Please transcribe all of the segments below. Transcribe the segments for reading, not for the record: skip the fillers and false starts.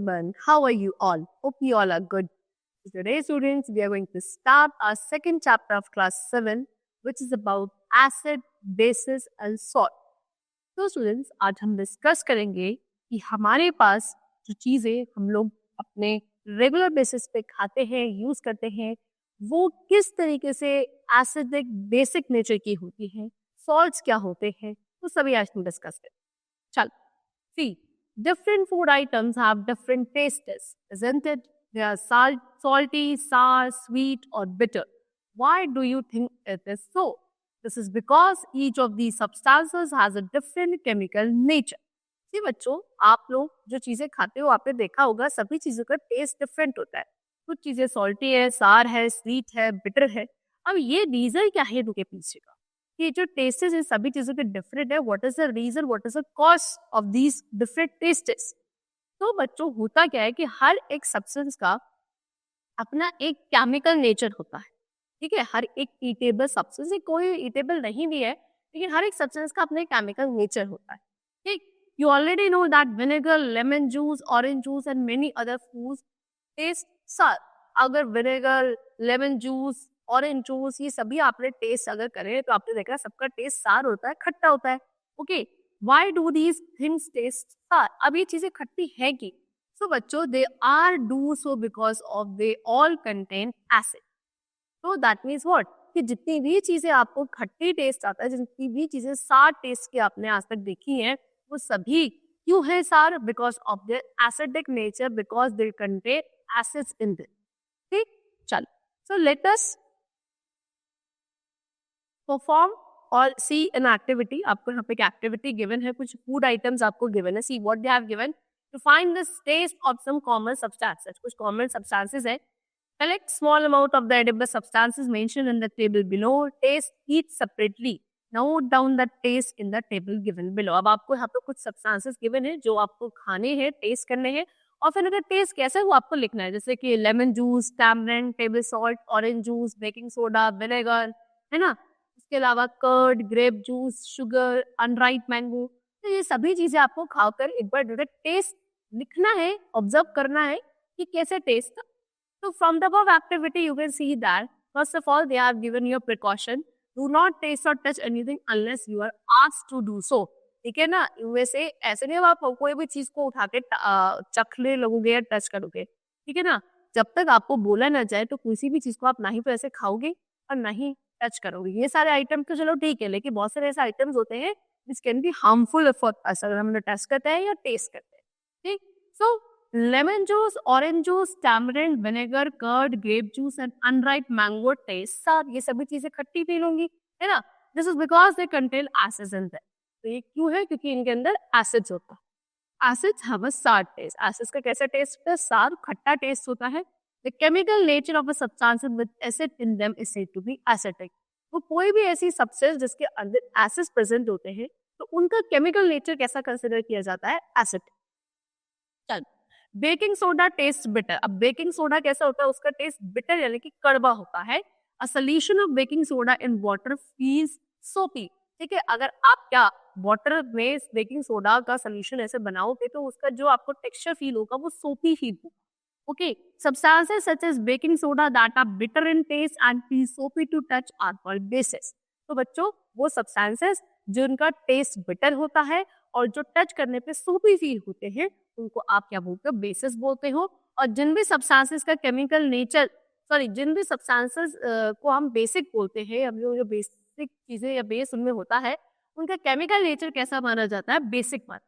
everyone. How are you all? Hope you all are good. Today, students, we are going to start our second chapter of class 7, which is about acid, bases and salt. तो students आज हम discuss करेंगे कि हमारे पास जो चीज़ें हम लोग अपने रेगुलर बेसिस पे खाते हैं, यूज़ करते हैं, वो किस तरीके से एसिडिक बेसिक नेचर की होती हैं, सॉल्ट्स क्या होते हैं, तो सभी आज हम डिस्कस करें. चल, सी different food items have different tastes, isn't it? They are salty, sour, sweet, or bitter. Why do you think it is so? This is because each of these substances has a different chemical nature. जी बच्चों, आप लोग जो चीजें खाते हो आपने देखा होगा सभी चीजों का टेस्ट डिफरेंट होता है. कुछ चीजें सॉल्टी है, सार है, स्वीट है, बिटर है. अब ये रीजन क्या है इनके पीछे का? ये जो टेस्टेस है सभी चीजों के डिफरेंट है. What is the reason, what is the cause of these different tastes? तो बच्चों होता क्या है कि हर एक सब्सटेंस का अपना एक केमिकल नेचर होता है. ठीक है, हर एक ईटेबल सब्सटेंस, कोई ईटेबल नहीं भी है लेकिन हर एक सब्सटेंस का अपना एक केमिकल नेचर होता है. ठीक, you already know that vinegar, lemon juice, orange juice and many other foods taste sour. अगर vinegar, lemon juice, orange juice ये सभी आपने टेस्ट अगर करें तो आपने देखा सबका टेस्ट सार होता है, खट्टा होता है. Okay, why do these things taste sour? अब ये चीजें खट्टी है कि? सो बच्चों, they are do so because of they all contain acid. तो दैट मीन्स व्हाट, कि जितनी भी चीजें आपको खट्टी टेस्ट आता है, जितनी भी चीजें सार टेस्ट की आपने आज तक देखी हैं, वो सभी क्यों है सार? Because of their acidic nature, because they contain acids in them. ठीक, चल, सो लेट अस परफॉर्म और सी एन एक्टिविटी. आपको यहाँ पे एक एक्टिविटी गिवन है, कुछ फूड आइटम्स आपको गिवन है. See what they have given. To find the taste of some common substances. कुछ कॉमन सब्सटेंसेस है. Collect small amount of the edible substances mentioned in the table below. Taste each separately. Note down the taste in the table given below. अब आपको यहाँ पे कुछ substances given है जो आपको खाने हैं, टेस्ट करने हैं, और फिर अगर टेस्ट कैसा है वो आपको लिखना है. जैसे कि lemon juice, tamarind, table salt, orange juice, baking soda, vinegar, है ना. उसके अलावा curd, grape juice, sugar, unripe mango. तो ये सभी चीजें आपको खाकर एक बार डायरेक्ट टेस्ट लिखना है, ऑब्जर्व करना है कि कैसे टेस्ट था. So from the above activity, you can see that first of all they have given you a precaution. Do not taste or touch anything unless you are asked to do so. ठीक है ना. वैसे ऐसे नहीं आप कोई भी चीज को उठा के चखने लगोगे या टच करोगे. ठीक है ना. जब तक आपको बोला ना जाए तो किसी भी चीज को आप ना ही तो ऐसे खाओगे और ना ही टच करोगे. ये सारे आइटम तो चलो ठीक है, लेकिन बहुत सारे ऐसे आइटम्स होते हैं which can be harmful for us अगर हम टच करते हैं या टेस्ट करते हैं. ठीक, so lemon juice, orange juice, tamarind, vinegar, curd, grape juice and unripe mango taste sour. ये सभी चीजें खट्टी फील होंगी, है ना. This is because they contain acids in them. तो ये क्यों है? क्योंकि इनके अंदर एसिड्स होता है. एसिड्स हैव अ सार टेस्ट. एसिड्स का कैसा टेस्ट होता है? सार, खट्टा टेस्ट होता है. The chemical nature of a substance with acid in them is said to be acidic. वो कोई भी ऐसी सब्सटेंस जिसके अंदर एसिड्स प्रेजेंट होते हैं तो उनका केमिकल नेचर कैसा कंसिडर किया जाता है? एसिडिक. चल, बेकिंग सोडा टेस्ट बिटर. अब बेकिंग सोडा कैसा होता है? उसका टेस्ट बिटर यानी कि कड़वा होता है. A solution of baking soda in water feels सोपी. ठीक है, अगर आप क्या वाटर में बेकिंग सोडा का सोल्यूशन ऐसे बनाओगे तो उसका जो आपको टेक्सचर फील होगा वो सोपी फील होगा. Okay, substances such as baking soda that are bitter in taste and feel soapy to touch are called bases. तो बच्चों, वो सब्सटेंसेस जिनका टेस्ट बिटर होता है और जो टच करने पे सोपी फील होते हैं उनको आप क्या बोलते हो? बेसिस बोलते हो. और जिन भी सब्सटेंसेस का केमिकल नेचर, जिन भी सब्सटेंसेस को हम बेसिक बोलते हैं, अब जो बेसिक चीजें या बेस उनमें होता है उनका केमिकल नेचर कैसा माना जाता है? बेसिक माना.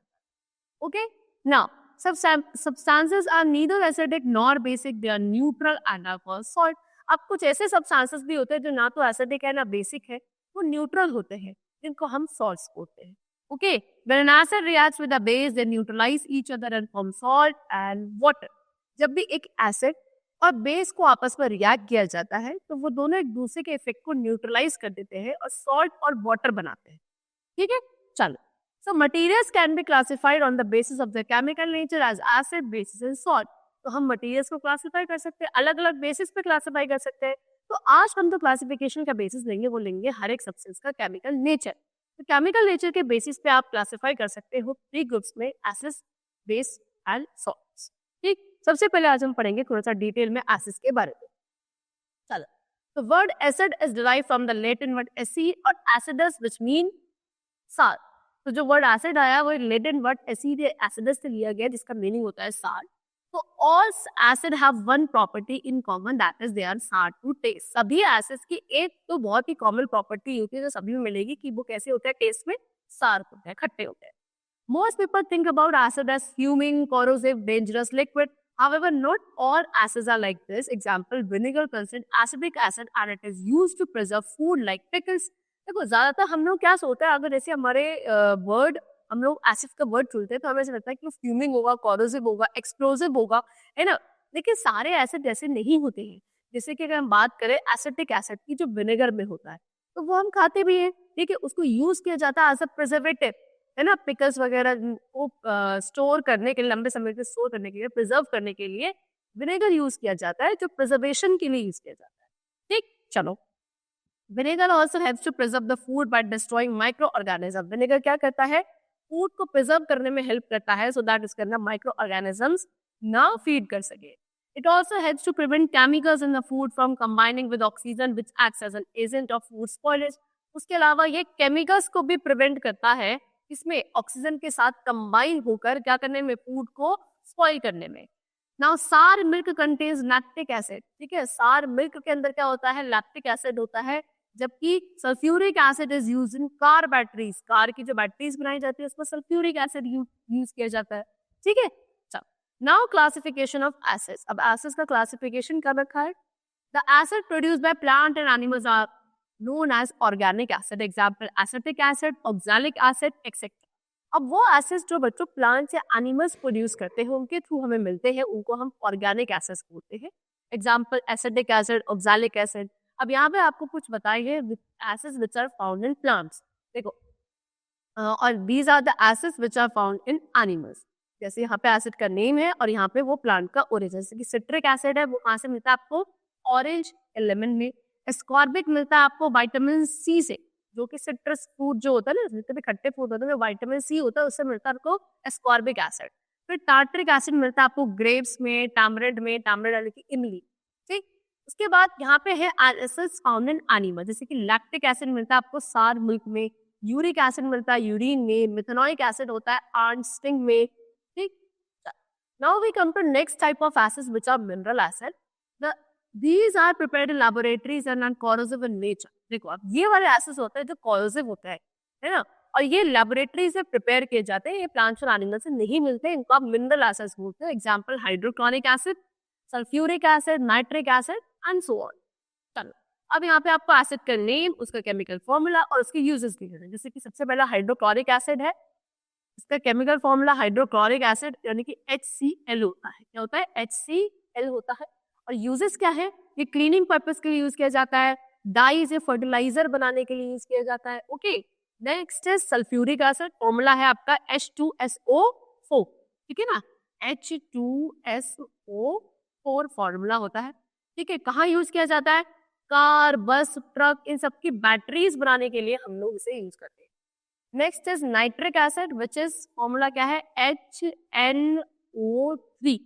Okay, now substances are neither acidic nor basic, they are neutral and are called salt. अब कुछ ऐसे सब्सटेंसेस भी होते हैं जो ना तो एसिडिक है ना बेसिक है, वो न्यूट्रल होते हैं, जिनको हम सॉल्ट्स बोलते हैं. Okay, when an acid reacts with a base, they neutralize each other and form salt and water. जब भी एक एसिड और बेस को आपस में रिएक्ट किया जाता है तो वो दोनों एक दूसरे के इफेक्ट को न्यूट्रलाइज कर देते हैं और सॉल्ट और वाटर बनाते हैं. ठीक है, चलो. So materials can be classified on the basis of their chemical nature as acid, bases and salt. तो हम मटेरियल्स को क्लासिफाई कर सकते हैं, अलग अलग बेसिस पे क्लासिफाई कर सकते हैं. तो आज हम तो क्लासिफिकेशन का बेसिस लेंगे, वो लेंगे हर एक सब्सटेंस का केमिकल नेचर. तो केमिकल नेचर के बेसिस पे आप क्लासिफाई कर सकते हो 3 ग्रुप्स में, एसिड्स, बेस एंड सॉल्ट्स. ठीक, सबसे पहले आज हम पढ़ेंगे थोड़ा सा डिटेल में एसिड्स के बारे में। चलो, तो word acid is derive from the Latin word acid और एसिडस व्हिच मीन सार। तो जो वर्ड एसिड आया वो लैटिन वर्ड एसिड एसिडस से लिया गया जिसका मीनिंग होता है सार। तो all acid have one property in common that is they are sour to taste. सभी एसिड्स की एक तो बहुत ही कॉमन प्रॉपर्टी होती है जो सभी में मिलेगी कि वो कैसे होते हैं टेस्ट में, सार होते हैं, खट्टे होते हैं। Most people think about acid as fuming, corrosive, dangerous liquid. However, not all acids are like this. Example, vinegar contains acetic acid and it is used to preserve food like pickles. देखो ज्यादातर हम लोग क्या सोचते हैं, अगर जैसे हमारे वर्ड हम लोग एसिड का वर्ड चुनते हैं तो हमें ऐसा लगता है कि फ्यूमिंग होगा, कॉरोसिव होगा, एक्सप्लोसिव होगा, है ना। लेकिन सारे एसिड ऐसे नहीं होते हैं। जैसे कि अगर हम बात करें एसिटिक एसिड की जो विनेगर में होता है तो वो हम खाते भी हैं, ठीक है, उसको यूज किया जाता है एज अ प्रिजर्वेटिव, है ना। पिकल्स वगैरह को स्टोर करने के लिए, लंबे समय तक स्टोर करने के लिए, प्रिजर्व करने के लिए विनेगर यूज किया जाता है जो प्रिजर्वेशन के लिए यूज किया जाता है। ठीक, चलो, vinegar also helps to preserve the food by destroying micro organism. Vinegar क्या करता है, फूड को प्रिजर्व करने में हेल्प करता है सो दैट इसके अंदर माइक्रो ऑर्गेनिजम्स ना फीड कर सके। It also helps to prevent chemicals in the food from combining with oxygen which acts as an agent of food spoilage. उसके अलावा ये केमिकल्स को भी प्रिवेंट करता है, इसमें ऑक्सीजन के साथ कंबाइन होकर क्या करने में, फूड को स्पॉइल करने में। नाउ सार मिल्क कंटेन्स लैक्टिक एसिड, ठीक है, सार मिल्क के अंदर क्या होता है, लैक्टिक एसिड होता है, जबकि sulphuric acid is use in car batteries. Car की जो बैटरीज बनाई जाती है उसमें सल्फ्यूरिक एसिड यूज किया जाता है, ठीक है। Now classification of acids. अब एसिड्स का क्लासिफिकेशन कर रखा है। The acid produced by plant and animals are known as organic acid. Example, acetic acid, oxalic acid, etc. अब वो एसिड्स जो बच्चों प्लांट्स या एनिमल्स प्रोड्यूस करते हैं उनके थ्रू हमें मिलते हैं, उनको हम ऑर्गेनिक एसिड्स बोलते हैं। Example, acidic acid, oxalic acid. अब यहाँ पे आपको कुछ बताइए acids which are found in plants. देखो, और these are the acids which are found in animals. जैसे यहाँ पे एसिड का नेम है और यहाँ पे वो प्लांट का ओरिजिन, जैसे कि सिट्रिक एसिड है वो कहाँ से मिलता है आपको, ऑरेंज या लेमन में। एस्कॉर्बिक मिलता है आपको विटामिन सी से, जो कि सिट्रस फ्रूट जो होता है ना, जितने भी खट्टे फ्रूट होते हैं विटामिन सी होता है, उससे मिलता है आपको एस्कॉर्बिक एसिड। फिर टार्टरिक एसिड मिलता है आपको ग्रेप्स में, टैमरिंड में, टैमरिंड यानी कि इमली, ठीक। उसके बाद यहाँ पे है एसिड्स फाउंड इन एनिमल, जैसे कि लैक्टिक एसिड मिलता है आपको सार मिल्क में, यूरिक एसिड मिलता है यूरिन में, मिथेनोइक एसिड होता है आर्ट स्टिंग में, ठीक। Now we come to next type of acids which are mineral acid. These are prepared in laboratories and are corrosive in nature. देखो, अब ये वाले एसिड्स होते हैं जो corrosive होता है ना, और ये लेबोरेटरी से प्रिपेयर किए जाते हैं, ये प्लांट्स और एनिमल से नहीं मिलते, इनको आप मिनरल एसिड्स बोलते हैं। Example, hydrochloric acid, sulphuric acid, nitric acid and so on. चलो, अब यहाँ पे आपको एसिड का नेम, उसका केमिकल फॉर्मूला और उसके यूजेस दिए हैं। जैसे कि सबसे पहला हाइड्रोक्लोरिक एसिड है, इसका केमिकल फॉर्मूला हाइड्रोक्लोरिक एसिड यानी कि HCl होता है। क्या होता है, HCl होता है। और यूजेस क्या है, ये क्लीनिंग पर्पस के लिए यूज किया जाता है, डाइज या फर्टिलाइजर बनाने के लिए यूज किया जाता है। ओके, नेक्स्ट है सल्फ्यूरिक एसिड, फॉर्मूला है आपका H2SO4, ठीक है ना, H2SO4 फॉर्मूला होता है, ठीक है। कहाँ यूज किया जाता है, कार, बस, ट्रक, इन सबकी बैटरीज बनाने के लिए हम लोग इसे यूज करते हैं। Next is nitric acid which is formula क्या है, HNO3,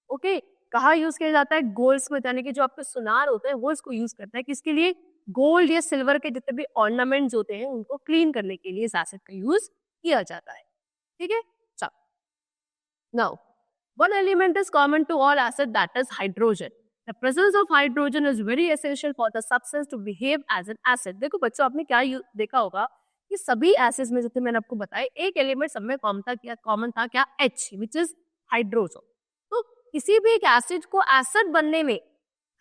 ओके। कहाँ यूज किया जाता है, गोल्डस्मिथ यानी कि जो आपके सुनार होते हैं वो इसको यूज करता है, किसके लिए, गोल्ड या सिल्वर के जितने भी ऑर्नामेंट्स होते हैं उनको क्लीन करने के लिए इस एसिड का यूज किया जाता है, ठीक है। Now one element is common to all acid that is hydrogen. The presence of hydrogen is very essential for the substance to behave as an acid. देखो बच्चों, आपने क्या देखा होगा कि सभी एसिड्स में जितने मैंने आपको बताया एक एलिमेंट सब में कॉमन था, क्या, H, विच इज हाइड्रोजन। तो किसी भी एक एसिड को एसिड बनने में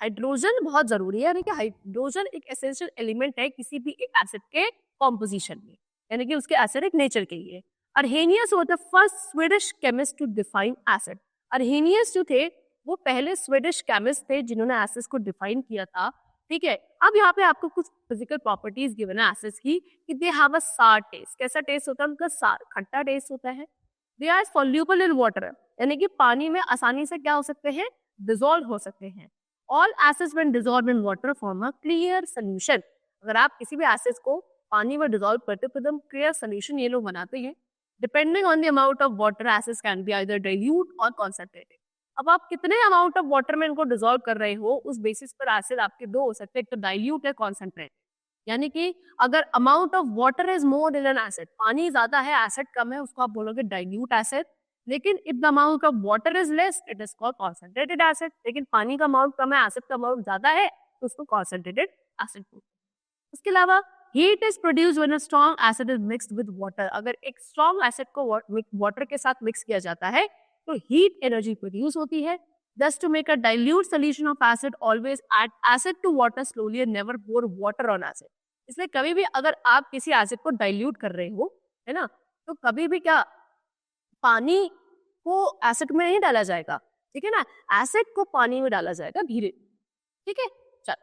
हाइड्रोजन बहुत जरूरी है, यानी कि हाइड्रोजन एक एसेंशियल एलिमेंट है किसी भी एक एसिड के कॉम्पोजिशन में, यानी कि उसके एसिडिक नेचर के लिए। Arrhenius was the first Swedish chemist to define acid. Arrhenius जो थे वो पहले स्वीडिश केमिस्ट थे जिन्होंने एसिड्स को डिफाइन किया था, ठीक है। अब यहाँ पे आपको कुछ फिजिकल प्रॉपर्टीज गिवन है एसिड्स की कि दे हैव अ सार टेस्ट। कैसा टेस्ट होता है उनका, सार, खट्टा टेस्ट होता है। They are soluble in water, यानी कि पानी में आसानी से क्या हो सकते हैं, डिसॉल्व हो सकते हैं। All acids when dissolve in water form a clear solution. अगर आप किसी भी एसिड्स को पानी में डिसॉल्व करते हो तो एकदम क्लियर सॉल्यूशन ये लोग बनाते हैं। Depending on the amount of water, acids can be either dilute और कॉन्सेंट्रेटेड। अब आप कितने अमाउंट ऑफ वाटर में इनको डिसॉल्व कर रहे हो, उस बेसिस पर एसिड आपके दो हो सकते हैं, एक तो डाइल्यूट है, कॉन्सेंट्रेट। यानी कि अगर amount of water is more than N acid, पानी ज्यादा है एसिड कम है, उसको आप बोलोगे डाइल्यूट एसिड। लेकिन if the amount of water is less it is called concentrated acid. लेकिन पानी का अमाउंट कम है, एसिड का अमाउंट ज्यादा है, तो उसको कॉन्सेंट्रेटेड एसिड बोलते हैं। उसके अलावा heat is produce when a strong acid is mixed with water. अगर एक स्ट्रॉन्ग एसिड को वाटर के साथ मिक्स किया जाता है तो हीट एनर्जी प्रोड्यूस होती है। Thus, to make a dilute solution of acid, always add acid to water slowly and never pour water on acid. इसलिए कभी भी अगर आप किसी एसिड को डाइल्यूट कर रहे हो, है ना, तो कभी भी क्या पानी को एसिड में नहीं डाला जाएगा, ठीक है ना, एसिड को पानी में डाला जाएगा धीरे, ठीक है। चल,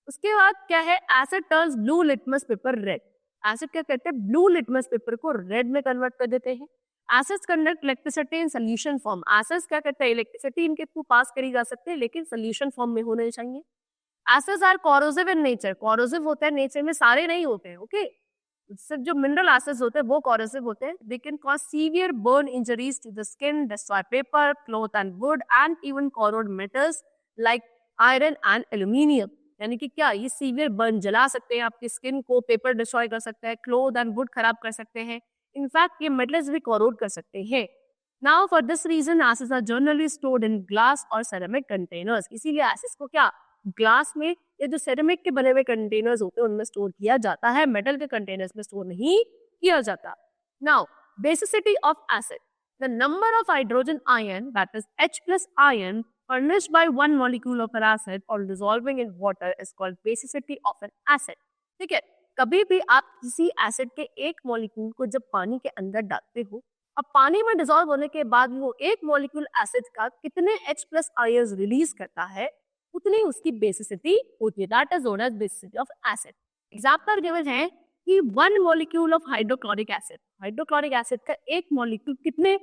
उसके बाद क्या है, asset turns blue litmus paper red. Acid क्या करते हैं, ब्लू लिटमस पेपर को रेड में कन्वर्ट कर देते हैं। Acids conduct electricity in solution form. Acids क्या करते हैं, इलेक्ट्रिसिटी इनके थ्रू पास करी जा सकते हैं लेकिन सॉल्यूशन फॉर्म में होने चाहिए। Acids are corrosive in nature. Corrosive होते हैं नेचर में, सारे नहीं होते हैं, ओके। सिर्फ जो मिनरल एसिड्स होते हैं वो कोरोसिव होते हैं। They can cause severe burn injuries to the skin, destroy paper, cloth and wood and even corrode metals like iron and aluminium. यानी कि क्या ये सीवियर बर्न जला सकते हैं आपकी स्किन को, पेपर डिस्ट्रॉय कर सकते हैं, क्लॉथ एंड वुड खराब कर सकते हैं, इनफैक्ट ये मेटल्स भी कोरोड कर सकते हैं। Now for this reason acids are generally stored in glass और सेरेमिक कंटेनर्स। इसीलिए एसिड्स को क्या ग्लास में या जो सेरेमिक के बने हुए कंटेनर्स होते हैं उनमें स्टोर किया जाता है, मेटल के कंटेनर्स में स्टोर नहीं किया जाता। Now basicity of acid, the number of hydrogen ion that is H+ ion furnished by one molecule of an acid or dissolving in water is called basicity of an acid। ठीक है, कभी भी आप किसी acid के एक molecule को जब पानी के अंदर डालते हो, अब पानी में डिसॉल्व होने के बाद वो एक मॉलिक्यूल एसिड का कितने H+ आयंस रिलीज करता है उतनी उसकी बेसिसिटी होती है, that is known as basicity of acid. Example given है कि one molecule of hydrochloric acid, hydrochloric acid का एक मॉलिक्यूल कितने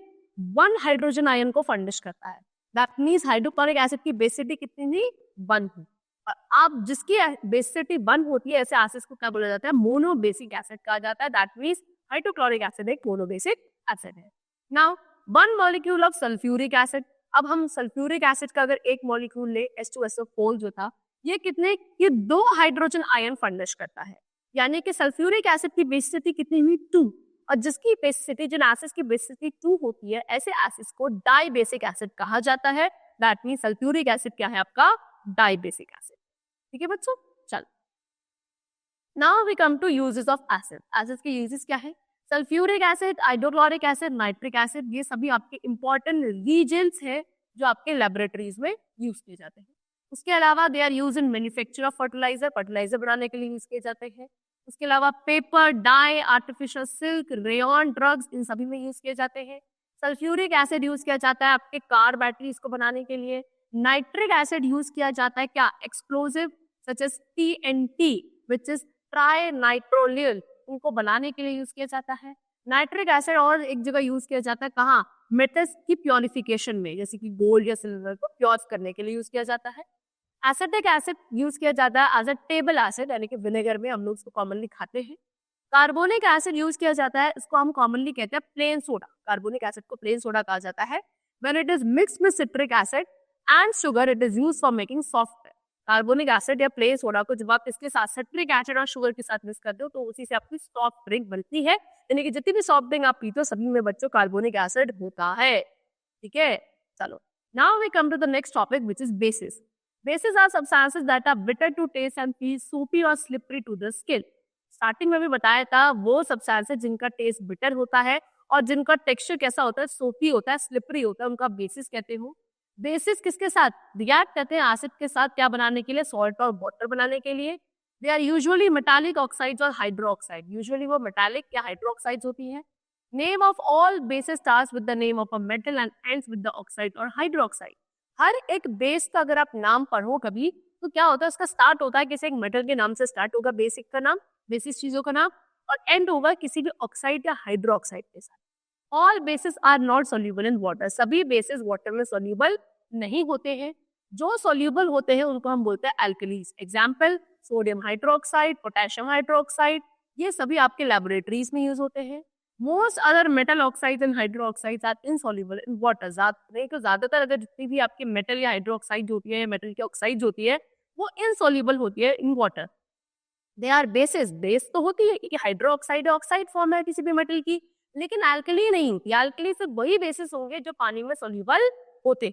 1 हाइड्रोजन आयन को फर्निश करता है। दैट मींस हाइड्रोक्लोरिक एसिड की बेसिसिटी कितनी थी, 1 थी। और आप जिसकी बेसिसिटी 1 होती है ऐसे एसिड्स को क्या बोला जाता है, मोनोबेसिक एसिड कहा जाता है। दैट मींस हाइड्रोक्लोरिक एसिड एक मोनोबेसिक एसिड है। Now one molecule of sulphuric acid, अब हम सल्फ्यूरिक एसिड का अगर एक मॉलिक्यूल ले H2SO4 जो था, ये कितने, ये 2 हाइड्रोजन आयन फर्निश करता है। यानी कि सल्फ्यूरिक एसिड की बेसिसिटी कितनी हुई, 2। और जिसकी बेसिसिटी, जिन एसिड्स की बेसिसिटी 2 होती है, ऐसे एसिड्स को डाई बेसिक एसिड कहा जाता है। दैट मींस सल्फ्यूरिक एसिड क्या है आपका, डाई बेसिक एसिड। ठीक है बच्चों, चलो now we come to uses of acid. Acids के यूजेस क्या है, sulphuric acid, hydrochloric acid, nitric acid, ये सभी आपके इंपॉर्टेंट रीजेंट्स हैं जो आपके लेबोरेटरीज में यूज किए जाते हैं। उसके अलावा they are use in manufacture of fertiliser, fertiliser बनाने के लिए यूज किए जाते हैं। उसके अलावा paper, dye, artificial silk, rayon, drugs, इन सभी में यूज किए जाते हैं। सल्फ्यूरिक एसिड यूज किया जाता है आपके कार बैटरीज को बनाने के लिए। नाइट्रिक एसिड यूज किया जाता है क्या, explosive such as TNT which is trinitrotoluene, उनको बनाने के लिए यूज किया जाता है। नाइट्रिक एसिड और एक जगह यूज किया जाता है, कहाँ, मेटल्स की प्योरिफिकेशन में, जैसे कि गोल्ड या सिल्वर को प्योर करने के लिए यूज किया जाता है। एसिटिक एसिड यूज किया जाता है एज अ टेबल एसिड, यानी कि विनेगर में हम लोग इसको कॉमनली खाते हैं। कार्बोनिक एसिड यूज किया जाता है, इसको हम कॉमनली कहते हैं प्लेन सोडा। कार्बोनिक एसिड को प्लेन सोडा कहा जाता है। When it is mixed with citric acid and sugar it is used for making soft. Carbonic acid या प्लेन सोडा को जब आप इसके साथ सिट्रिक एसिड और शुगर के साथ मिक्स करते हो तो उसी से आपकी सॉफ्ट ड्रिंक बनती है। यानी कि जितनी भी सॉफ्ट ड्रिंक आप पीते हो सभी में बच्चों कार्बोनिक एसिड होता है। ठीक है, चलो now we come to the next topic which is bases. Bases are substances that are bitter to taste and feel soapy or slippery to the skin। Starting में भी बताया था, वो सब्सटेंसेस जिनका टेस्ट बिटर होता है और जिनका टेक्सचर कैसा होता है, सोपी होता है, स्लिपरी होता है, उनका बेसिस कहते हो। बेसिस किसके साथ रिएक्ट करते हैं, एसिड के साथ, क्या बनाने के लिए, सॉल्ट और वाटर बनाने के लिए। They are usually metallic oxides और हाइड्रोक्साइड, यूजुअली वो मेटालिक या हाइड्रोक्साइड्स होती है। Name of all bases starts with the name of a metal and ends with the oxide और हाइड्रोक्साइड। हर एक बेस का अगर आप नाम पढ़ो कभी तो क्या होता है, उसका स्टार्ट होता है किसी एक मेटल के नाम से स्टार्ट होगा, बेसिक का नाम, बेसिस चीजों का नाम, और एंड होगा किसी भी ऑक्साइड या हाइड्रोक्साइड के साथ। All bases are not soluble in water, सभी बेसिस वाटर में सोल्यूबल नहीं होते हैं। जो सोल्यूबल होते हैं उनको हम बोलते हैं alkalis. Example sodium hydroxide, potassium hydroxide, ये सभी आपके लेबोरेटरीज में यूज होते हैं। Most other metal oxides and hydroxides are insoluble in water. ज्यादातर अगर जितनी भी आपकी मेटल या हाइड्रो ऑक्साइड होती है या मेटल की ऑक्साइड होती है वो इनसॉल्युबल होती है in water. They are bases, base तो होती है क्योंकि हाइड्रो ऑक्साइड ऑक्साइड फॉर्म है किसी भी मेटल की, लेकिन अल्कली नहीं होती। अल्कली से वही बेसिस होंगे जो पानी में सोल्यूबल होते।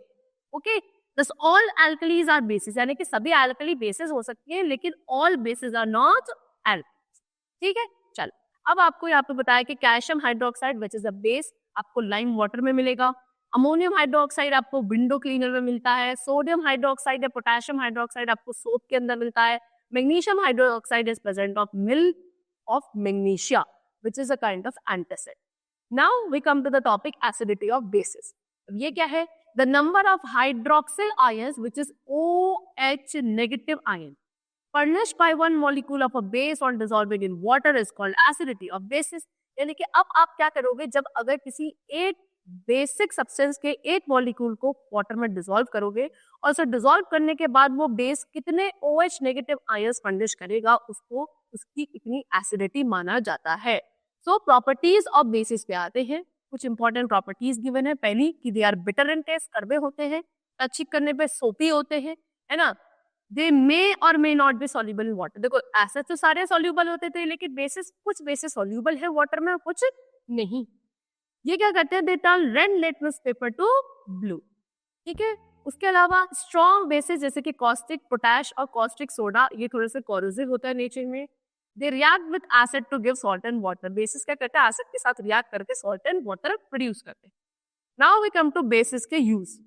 ओके, दस ऑल अल्कलीज आर बेसिस, यानी कि सभी अल्कली बेसिस हो सकती है लेकिन all bases are not alkalis. ठीक है, चलो अब आपको यहाँ पे बताया कि calcium hydroxide which is a base आपको लाइम वाटर में मिलेगा। अमोनियम हाइड्रोक्साइड आपको विंडो क्लीनर में मिलता है। सोडियम हाइड्रोक्साइड या पोटेशियम हाइड्रोक्साइड आपको सोप के अंदर मिलता है। Magnesium hydroxide is present of milk of magnesia which is a kind of antacid. Now we come to the topic acidity of bases. ये क्या है? The number of hydroxyl ions which is OH negative ion furnished by one molecule of a base on dissolving in water is called acidity of bases. यानी कि अब आप क्या करोगे जब अगर किसी एक बेसिक सब्सटेंस के एक मॉलिक्यूल को वाटर में डिसॉल्व करोगे और उसे डिसॉल्व करने के बाद वो बेस कितने OH नेगेटिव आयंस फर्निश करेगा उसको उसकी इतनी एसिडिटी माना जाता है। सो प्रॉपर्टीज ऑफ बेसिस पे आते हैं। कुछ इंपॉर्टेंट प्रॉपर्टीज गिवन है। पहली कि they are bitter in taste, कड़वे होते हैं, टचिंग करने पे सोपी होते हैं, है ना। दे मे और may not be soluble in water. देखो ऐसे तो सारे सॉल्युबल होते थे लेकिन बेसिस कुछ बेसिस सॉल्युबल है वाटर में, कुछ नहीं। ये क्या करते हैं? They turn red litmus paper to blue. ठीक है, उसके अलावा स्ट्रॉन्ग बेसिस जैसे कि कॉस्टिक पोटैश और कॉस्टिक सोडा ये थोड़े से कोरोसिव होता है नेचर में। They react with acid to give salt and water. Bases क्या करते हैं? एसिड के साथ रिएक्ट करके सॉल्ट एंड वाटर प्रोड्यूस करते हैं। Now we come to bases के use.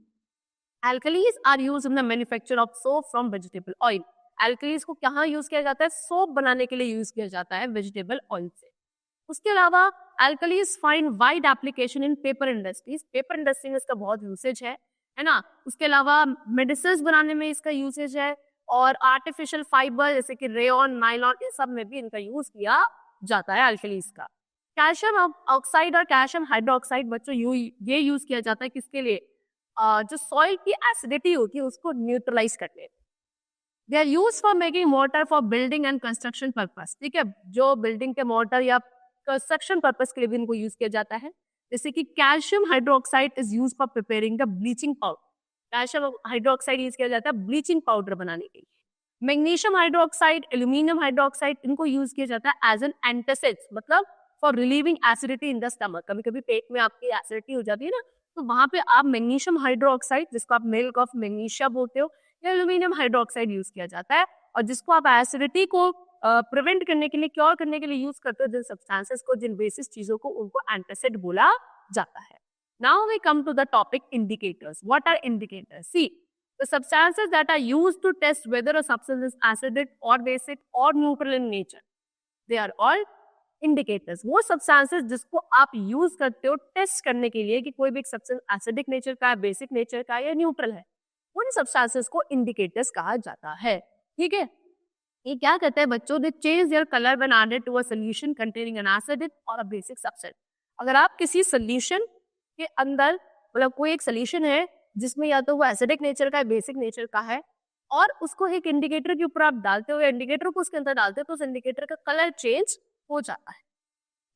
Alkalis are use in the manufacture of soap from vegetable oil. Alkalis को कहाँ यूज किया जाता है? सोप बनाने के लिए यूज किया जाता है वेजिटेबल ऑयल से। उसके अलावा alkalis find wide application in paper industries. Paper industry में इसका बहुत यूसेज है ना। उसके अलावा मेडिसिन बनाने में इसका यूसेज है और आर्टिफिशियल फाइबर जैसे कि रेयन, नायलॉन, इन सब में भी इनका यूज किया जाता है एल्कलीज का। कैल्शियम ऑक्साइड और कैल्शियम हाइड्रोक्साइड बच्चों ये यूज किया जाता है किसके लिए? जो सॉइल की एसिडिटी होती है उसको न्यूट्रलाइज करने। They are use for making mortar for building and construction purpose. ठीक है, जो बिल्डिंग के मोर्टर या कंस्ट्रक्शन पर्पस के लिए भी इनको यूज किया जाता है। जैसे कि calcium hydroxide is use for preparing the bleaching powder. Calcium hydroxide use किया जाता है ब्लीचिंग पाउडर बनाने के लिए। मैग्नीशियम हाइड्रोक्साइड, एल्यूमिनियम हाइड्रोक्साइड इनको यूज किया जाता है एज एन एंटासिड, मतलब for relieving acidity in the stomach. कभी कभी पेट में आपकी एसिडिटी हो जाती है ना, तो वहां पे आप मैग्नीशियम हाइड्रोक्साइड जिसको आप मिल्क ऑफ मैग्नीशिया बोलते हो या एल्यूमिनियम हाइड्रोक्साइड यूज किया जाता है और जिसको आप एसिडिटी को प्रिवेंट करने के लिए, क्योर करने के लिए यूज करते हो। जिन सब्सटेंसेस को, जिन बेसिस चीजों को, उनको एंटासिड बोला जाता है। Now we come to the topic indicators. What are indicators? See the substances that are used to test whether a substance is acidic और बेसिक और neutral in nature, they are all indicators. वो substances जिसको आप use करते हो test करने के लिए कि कोई भी सब्सटेंस एसिडिक नेचर का है, बेसिक नेचर का या न्यूट्रल है, उन सब्सटेंसेस को इंडिकेटर्स कहा जाता है। ठीक है, ये क्या करते हैं बच्चों? They change their colour when added to a solution containing an acid और अ बेसिक सब्सटेंस। अगर आप किसी सॉल्यूशन के अंदर, मतलब कोई एक सॉल्यूशन है जिसमें या तो वो एसिडिक नेचर का है, बेसिक नेचर का है, और उसको एक इंडिकेटर के ऊपर आप डालते हो या इंडिकेटर को उसके अंदर डालते हो तो उस इंडिकेटर का कलर चेंज हो जाता है।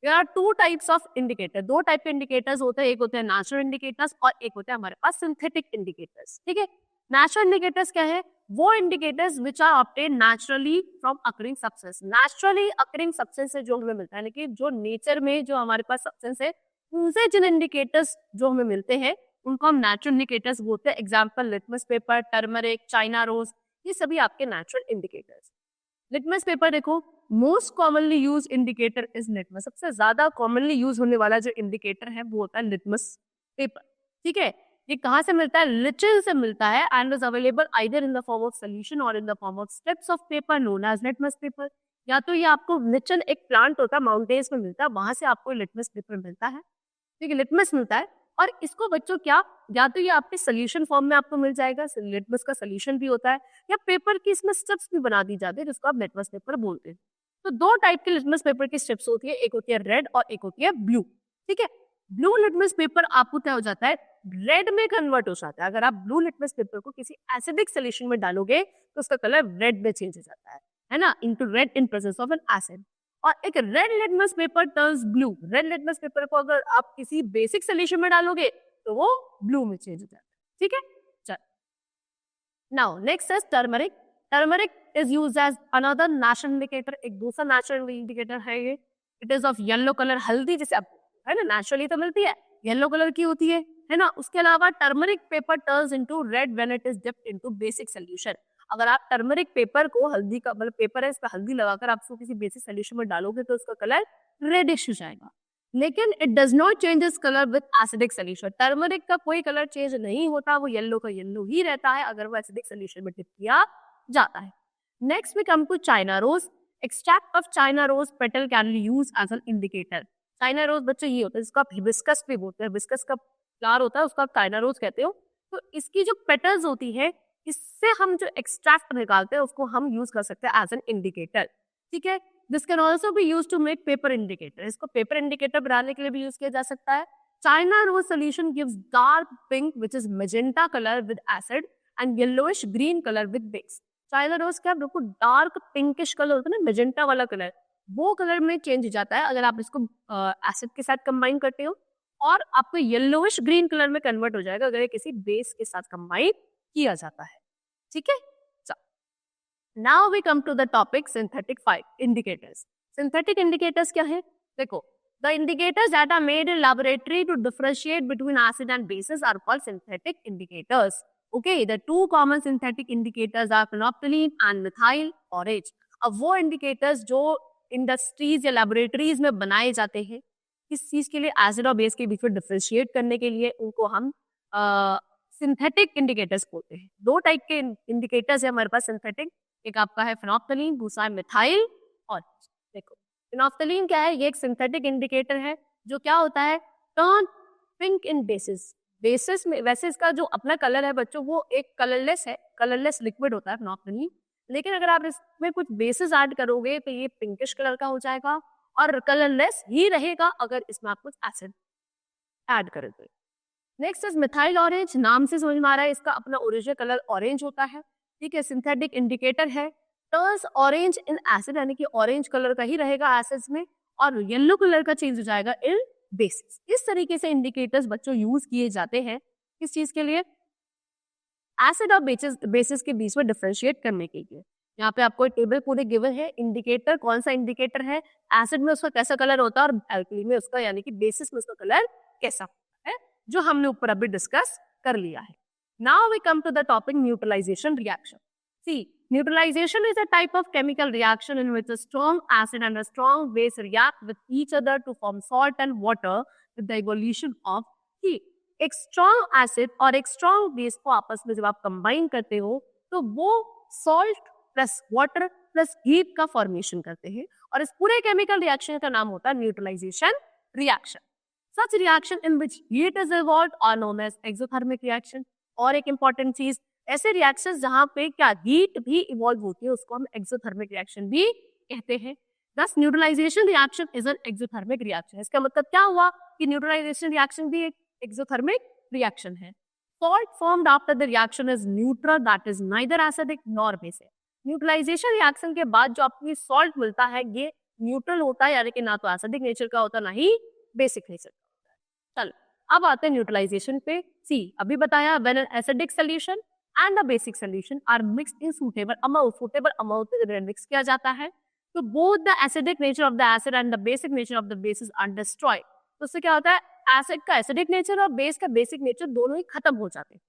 There are two types of indicator. दो टाइप के इंडिकेटर्स होते हैं, एक होते हैं नेचुरल इंडिकेटर्स और एक होते हैं हमारे पास सिंथेटिक इंडिकेटर्स। ठीक है, नेचुरल इंडिकेटर्स क्या है? वो indicators which are obtain naturally from occurring substance. Naturally occurring substance से जो हमें मिलता है, कि जो नेचर में जो हमारे पास सब्सटेंस है उनसे जिन इंडिकेटर्स जो हमें मिलते हैं उनको हम नेचुरल इंडिकेटर्स बोलते हैं। Example litmus paper, turmeric, China rose, ये सभी आपके नेचुरल इंडिकेटर्स। लिटमस पेपर देखो, most commonly use indicator is litmus. सबसे ज्यादा कॉमनली यूज होने वाला जो इंडिकेटर है वो होता है लिटमस पेपर। ठीक है, ये कहाँ से मिलता है? लिचिल से मिलता है and is available either in the form of solution और in the form of strips of paper known as litmus paper. या तो ये आपको लिचन एक प्लांट होता है, माउंटेन्स में मिलता है, वहां से आपको लिटमस पेपर मिलता है। ठीक है, लिटमस मिलता है और इसको बच्चों क्या, या तो ये आपके सोल्यूशन फॉर्म में आपको मिल जाएगा, लिटमस का सोल्यूशन भी होता है, या पेपर की इसमें स्ट्रिप्स भी बना दी जाती है जिसको आप लिटमस पेपर बोलते हैं। तो दो टाइप के लिटमस पेपर की स्ट्रिप्स होती है, एक होती है रेड और एक होती है ब्लू। ठीक है, ब्लू लिटमस पेपर आपको क्या हो जाता है? रेड में कन्वर्ट हो जाता है। अगर आप ब्लू लिटमस पेपर को किसी एसिडिक सोल्यूशन में डालोगे तो उसका कलर रेड में चेंज हो जाता है ना, into red in presence of an acid. और एक red litmus paper turns blue. Red litmus paper को अगर आप किसी बेसिक सोल्यूशन में डालोगे तो वो ब्लू में चेंज हो जाता है, ठीक है। चल, now next is turmeric. Turmeric is used as another natural indicator, एक दूसरा नेचुरल इंडिकेटर है ये। It is of yellow colour, हल्दी जैसे आप है ना नेचुरली तो मिलती है, येलो कलर की होती है ना। उसके अलावा turmeric paper turns into red when it is dipped into basic solution. अगर आप टर्मरिक पेपर को, हल्दी का मतलब पेपर है, इस पर हल्दी लगाकर आप उसको किसी बेसिक सॉल्यूशन में डालोगे तो उसका कलर रेडिश हो जाएगा, लेकिन it does not change its colour with acidic solution. Turmeric का कोई कलर चेंज नहीं होता, वो येलो का येलो ही रहता है अगर वो एसिडिक सॉल्यूशन में डिप किया जाता है। Next we come to China rose. Extract of China rose petal can be used as an indicator. China rose बच्चों ये होता है जिसको आप हिबिस्कस भी बोलते हैं, हिबिस्कस का फ्लावर होता है उसको आप चाइना रोज कहते हो। तो इसकी जो पेटल्स होती है, इससे हम जो एक्सट्रैक्ट निकालते हैं उसको हम यूज कर सकते हैं एज एन इंडिकेटर, ठीक है। This can also be use to make paper indicator. इसको पेपर इंडिकेटर बनाने के लिए भी यूज किया जा सकता है। China rose solution gives dark pink which is magenta colour with acid and yellowish green colour with base. China rose क्या बिल्कुल डार्क पिंकिश कलर होता है ना, मेजेंटा वाला कलर, वो कलर में चेंज हो जाता है अगर आप इसको एसिड के साथ कंबाइन करते हो, और आपको येलोइश ग्रीन कलर में कन्वर्ट हो जाएगा अगर ये किसी बेस के साथ कंबाइन किया जाता है, ठीक है। Now we come to the topic synthetic indicators. Synthetic indicators क्या है? देखो, the indicators that are made in laboratory to differentiate between acid and bases are called synthetic indicators. Okay, the two common synthetic indicators are phenolphthalein and methyl orange. अब वो indicators जो industries या laboratories में बनाए जाते हैं किस चीज के लिए, एसिड और बेस के बीच में डिफरेंशिएट करने के लिए, उनको हम सिंथेटिक इंडिकेटर्स बोलते हैं। दो टाइप के इंडिकेटर्स है हमारे पास सिंथेटिक, एक आपका है फिनोप्थलीन, दूसरा है मिथाइल ऑरेंज। देखो फिनोप्थलीन क्या है, ये एक सिंथेटिक इंडिकेटर है जो क्या होता है, turn pink in basis. Basis में वैसे इसका जो अपना कलर है बच्चों वो एक कलरलेस है, कलरलेस लिक्विड होता है फिनोप्थलीन, लेकिन अगर आप इसमें कुछ बेसिस ऐड करोगे तो ये पिंकिश कलर का हो जाएगा और कलरलेस ही रहेगा अगर इसमें आप कुछ एसिड ऐड करोगे। Next is methyl orange. नाम से समझ में आ रहा है इसका अपना ओरिजिनल कलर ऑरेंज होता है, ठीक है, सिंथेटिक इंडिकेटर है। टर्न्स ऑरेंज इन एसिड, यानी कि ऑरेंज कलर का ही रहेगा एसिड्स में और येलो कलर का चेंज हो जाएगा इन बेसिस। इस तरीके से इंडिकेटर्स बच्चों यूज किए जाते हैं किस चीज के लिए, एसिड और बेसिस के बीच में डिफरेंशिएट करने के लिए। यहाँ पे आपको टेबल पूरे गिवन है, इंडिकेटर कौन सा इंडिकेटर है, एसिड में उसका कैसा कलर होता है और एल्कली में उसका यानी कि बेसिस में उसका कलर कैसा होता है, जो हमने ऊपर अभी डिस्कस कर लिया है। Now we come to the topic neutralization reaction. See, neutralization is a type of chemical reaction in which a strong acid and a strong base react with each other to form salt and water with the evolution of heat. एक strong acid और एक strong base को आपस में जब आप combine करते हो तो वो salt plus water plus heat का formation करते हैं और इस पूरे chemical reaction का नाम होता है neutralization reaction. Such reaction in which heat is involved are known as exothermic reaction. और एक important चीज, ऐसे रिएक्शंस जहां पे क्या हीट भी इवॉल्व होती है उसको हम एक्सोथर्मिक रिएक्शन भी कहते हैं। This neutralization reaction is an exothermic reaction. इसका मतलब क्या हुआ कि न्यूट्रलाइजेशन रिएक्शन भी एक एक्सोथर्मिक रिएक्शन है। Salt formed after the reaction is neutral, that is neither acidic nor basic. Neutralization reaction के बाद जो आपको सॉल्ट मिलता है ये न्यूट्रल होता है, यानी कि ना तो एसिडिक नेचर का होता ना ही बेसिक नेचर का होता है। चलो अब आते हैं न्यूट्रलाइजेशन पे। सी, अभी बताया when an acidic solution and a basic solution are mixed in suitable amount में mix किया जाता है तो both the acidic nature of the acid and the basic nature of the bases are destroyed। तो उससे क्या होता है, एसिड का एसिडिक नेचर और बेस का बेसिक नेचर दोनों ही खत्म हो जाते हैं,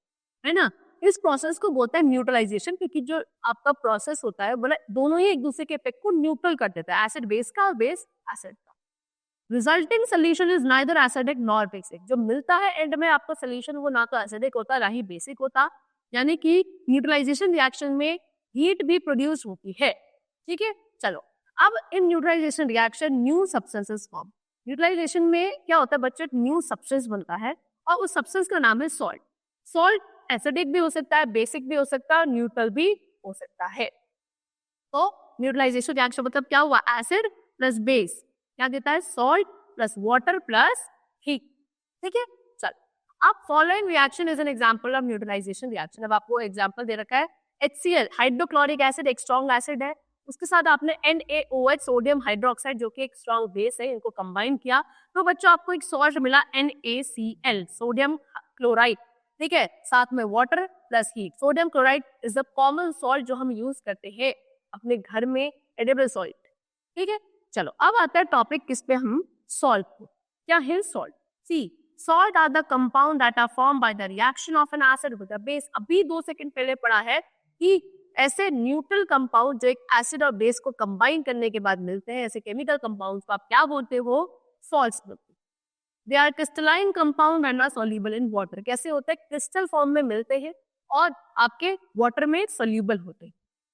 है ना। इस प्रोसेस को बोलते हैं न्यूट्रलाइजेशन, क्योंकि जो आपका प्रोसेस होता है बोला दोनों ही एक दूसरे के इफेक्ट को न्यूट्रल कर देता है, एसिड बेस का और बेस एसिड का। Resulting solution is neither acidic nor basic. जो मिलता है एंड में आपका सोल्यूशन वो ना तो एसिडिक होता ना ही बेसिक होता, यानी कि न्यूट्रलाइजेशन रिएक्शन में हीट भी प्रोड्यूस होती है, ठीक है। चलो अब in neutralisation reaction new substances form. Neutralisation में क्या होता है बच्चों, न्यू सब्सटेंस बनता है और उस सब्सटेंस का नाम है सॉल्ट। सॉल्ट एसिडिक भी हो सकता है, बेसिक भी हो सकता है और न्यूट्रल भी हो सकता है। तो न्यूट्रलाइजेशन रिएक्शन मतलब क्या हुआ, एसिड प्लस बेस क्या देता है, salt plus water plus heat, ठीक है। अब following reaction is an example of neutralization reaction. अब आपको एग्जांपल दे रखा है HCl, हाइड्रोक्लोरिक एसिड एक स्ट्रॉन्ग एसिड है उसके साथ आपने NaOH सोडियम हाइड्रोक्साइड जो कि एक स्ट्रॉन्ग बेस है, इनको कंबाइन किया तो बच्चों आपको एक सॉल्ट मिला NaCl सोडियम क्लोराइड, ठीक है, साथ में water plus heat. Sodium chloride is the common salt जो हम यूज करते हैं अपने घर में, एडिबल सॉल्ट, ठीक है। चलो अब आता है टॉपिक किस पे, हम सॉल्ट को। क्या है salt? See salt are the compound that are form by the reaction of an acid with a base. अभी 2 सेकंड पहले पढ़ा है कि ऐसे न्यूट्रल कंपाउंड जो एक एसिड और बेस को कंबाइन करने के बाद मिलते हैं, ऐसे केमिकल कंपाउंड्स को आप क्या बोलते हो? सॉल्ट्स बोलते हैं। They are crystalline compound and are soluble in water. कैसे होते हैं? क्रिस्टल फॉर्म में मिलते हैं और आपके वाटर में सॉल्युबल होते हैं।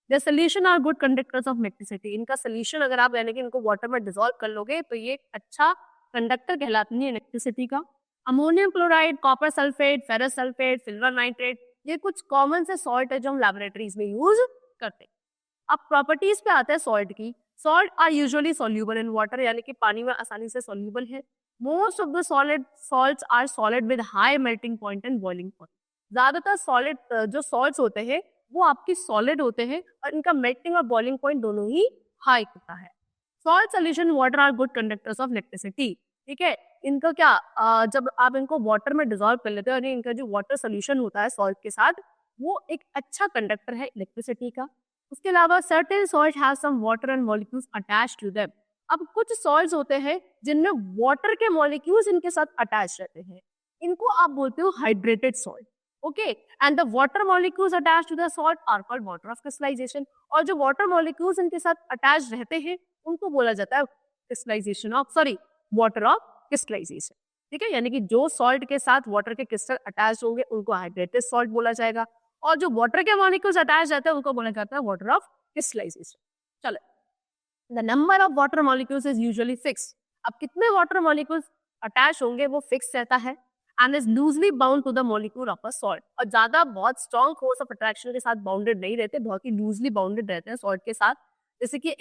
The solution are good conductors of electricity। इनका सोल्यूशन अगर आप यानी कि इनको वाटर में डिसॉल्व कर लोगे तो ये अच्छा कंडक्टर कहलाती है इलेक्ट्रिसिटी का। Ammonium chloride, copper sulphate, ferrous sulphate, silver nitrate, ये कुछ कॉमन से सॉल्ट है जो हम लैबोरेटरीज में यूज करते हैं। अब प्रॉपर्टीज पे आते हैं सॉल्ट की। Salt are usually soluble in water, यानी कि पानी में आसानी से सॉल्युबल है। Most of the solid salts are solid with high melting point and boiling point. ज्यादातर सॉलिड जो सॉल्ट्स होते हैं वो आपकी सॉलिड होते हैं और इनका मेल्टिंग और बॉइलिंग पॉइंट दोनों ही हाई होता है। Salt solution water are good conductors of electricity, ठीक है। इनका क्या जब आप इनको वाटर में डिसॉल्व कर लेते हो, यानी इनका जो वाटर सोल्यूशन होता है सॉल्ट के साथ, वो एक अच्छा कंडक्टर है इलेक्ट्रिसिटी का। उसके अलावा certain salt have some water and molecules attached to them. अब कुछ सॉल्ट्स होते हैं जिनमें वाटर के मॉलिक्यूल्स इनके साथ अटैच रहते हैं, इनको आप बोलते हो hydrated salt, okay. And the water molecules attached to the salt are called water of crystallization. और जो वाटर मॉलिक्यूल्स इनके साथ अटैच रहते हैं उनको बोला जाता है crystallization of water of crystallization, ठीक है। यानी कि जो सॉल्ट के साथ वाटर के क्रिस्टल अटैच होंगे उनको हाइड्रेटेड सॉल्ट बोला जाएगा, और जो वाटर के मॉलिक्यूल्स अटैच रहते हैं उनको बोला जाता है वाटर ऑफ क्रिस्टलाइजेशन। चलो, the number of water molecules is usually fix. अब कितने वाटर मॉलिक्यूल्स अटैच होंगे वो फिक्स रहता है and is loosely bound to the molecule of a salt। और ज्यादा बहुत स्ट्रॉन्ग फोर्स ऑफ अट्रैक्शन के साथ बाउंडेड नहीं रहते, बहुत ही लूजली बाउंडेड रहते हैं सॉल्ट के साथ। जैसे कि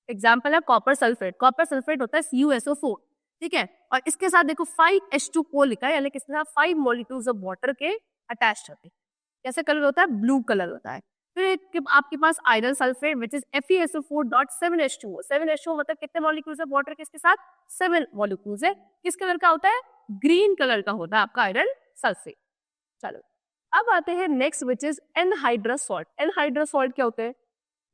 एग्जांपल है कॉपर सल्फेट। कॉपर सल्फेट होता है CuSO4, ठीक है, और इसके साथ देखो 5H2O लिखा है, यानी कि इसके साथ 5 मॉलिक्यूल्स ऑफ वाटर के अटैच्ड होते हैं। कैसे कलर होता है? ब्लू कलर होता है। फिर आपके पास iron sulphate which is FeSO4.7H2O। 7H2O मतलब कितने मॉलिक्यूल्स है वाटर के इसके साथ? 7 मॉलिक्यूल्स है। किस कलर का होता है? ग्रीन कलर का होता है आपका आयरन सल्फेट। चलो अब आते हैं next which is anhydrous salt. Anhydrous salt क्या होते हैं?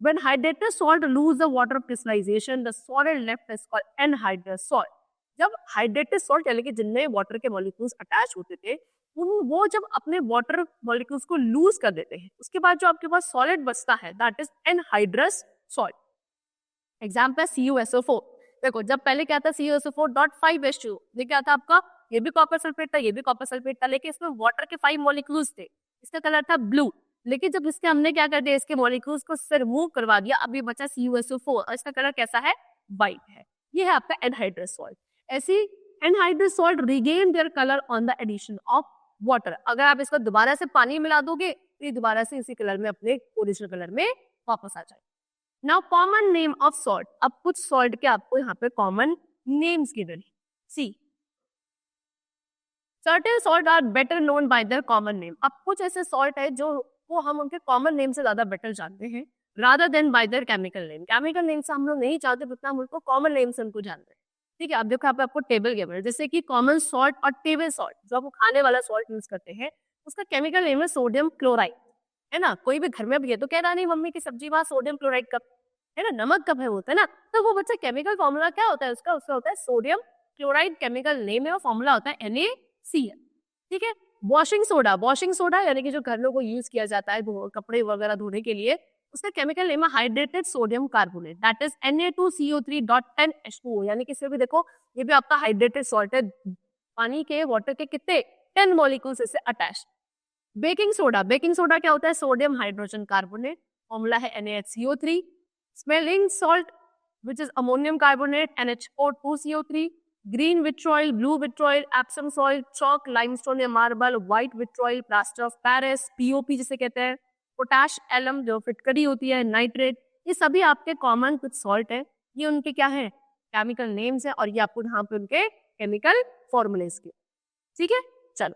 When hydrated salt lose the water of crystallization, the solid left is called anhydrous salt। जब हाइड्रेटेड सॉल्ट यानी कि जिनमें वाटर के मॉलिक्यूल्स अटैच होते थे वो जब अपने वाटर मॉलिक्यूल्स को लूज कर देते हैं, उसके बाद जो आपके पास सॉलिड बचता है that is anhydrous salt. Example CuSO4। देखो जब पहले क्या था CuSO4.5H2O, ये क्या था आपका? ये भी कॉपर सल्फेट था, ये भी कॉपर सल्फेट था, लेकिन इसमें वाटर के 5 मॉलिक्यूल्स थे, इसका कलर था ब्लू। लेकिन जब इसके हमने क्या कर दिया, इसके मॉलिक्यूल्स को सिर्फ रिमूव करवा दिया, अभी बचा CuSO4 और इसका कलर कैसा है? व्हाइट है। ये है आपका एनहाइड्रस सॉल्ट। ऐसी anhydrous salt regain their colour on the addition of water. अगर आप इसको दोबारा से पानी मिला दोगे तो ये दोबारा से इसी कलर में अपने ओरिजिनल कलर में वापस आ जाए। Now common name of salt. अब कुछ सॉल्ट के आपको यहाँ पे कॉमन नेम्स गिवन है। See certain salt are better known by their common name. अब कुछ ऐसे सॉल्ट है जो वो हम उनके कॉमन नेम से ज्यादा बेटर जानते हैं rather than bye there chemical name. Chemical name से हम लोग नहीं जानते, उतना हम उनको कॉमन नेम से उनको जानते हैं, ठीक है। अब देखो यहाँ पे आपको टेबल गिवन है, जैसे कि कॉमन सॉल्ट और टेबल सॉल्ट जो आप खाने वाला सॉल्ट यूज करते हैं उसका केमिकल नेम है सोडियम क्लोराइड, है ना। कोई भी घर में अब ये तो कह रहा नहीं मम्मी की सब्जी वहां सोडियम क्लोराइड कब है ना, नमक कब है होता है ना, तो वो बच्चा केमिकल फॉर्मूला क्या होता है उसका होता है सोडियम क्लोराइड। केमिकल नेम है, वो फॉर्मूला होता है NaCl, ठीक है। वॉशिंग सोडा यानी कि जो घर में को यूज किया जाता है कपड़े वगैरह धोने के लिए, उसका केमिकल नेम है hydrated sodium carbonate that is Na2CO3.10H2O। यानी कि इसमें भी देखो ये भी आपका हाइड्रेटेड सॉल्ट है, पानी के वाटर के कितने 10 मॉलिक्यूल्स इससे अटैच। बेकिंग सोडा क्या होता है? सोडियम हाइड्रोजन कार्बोनेट, फॉर्मूला है NaHCO3। Smelling salt which is ammonium carbonate NH4 2CO3। Green vitriol, blue vitriol, Epsom salt, chalk, limestone या marble, white vitriol, plaster of Paris, POP जिसे कहते हैं, potash alum जो फिटकरी होती है, नाइट्रेट, ये सभी आपके कॉमन कुछ सॉल्ट है। ये उनके क्या है? केमिकल नेम्स है, और ये आपको यहाँ पे उनके केमिकल फॉर्मूलेस के, ठीक है। चलो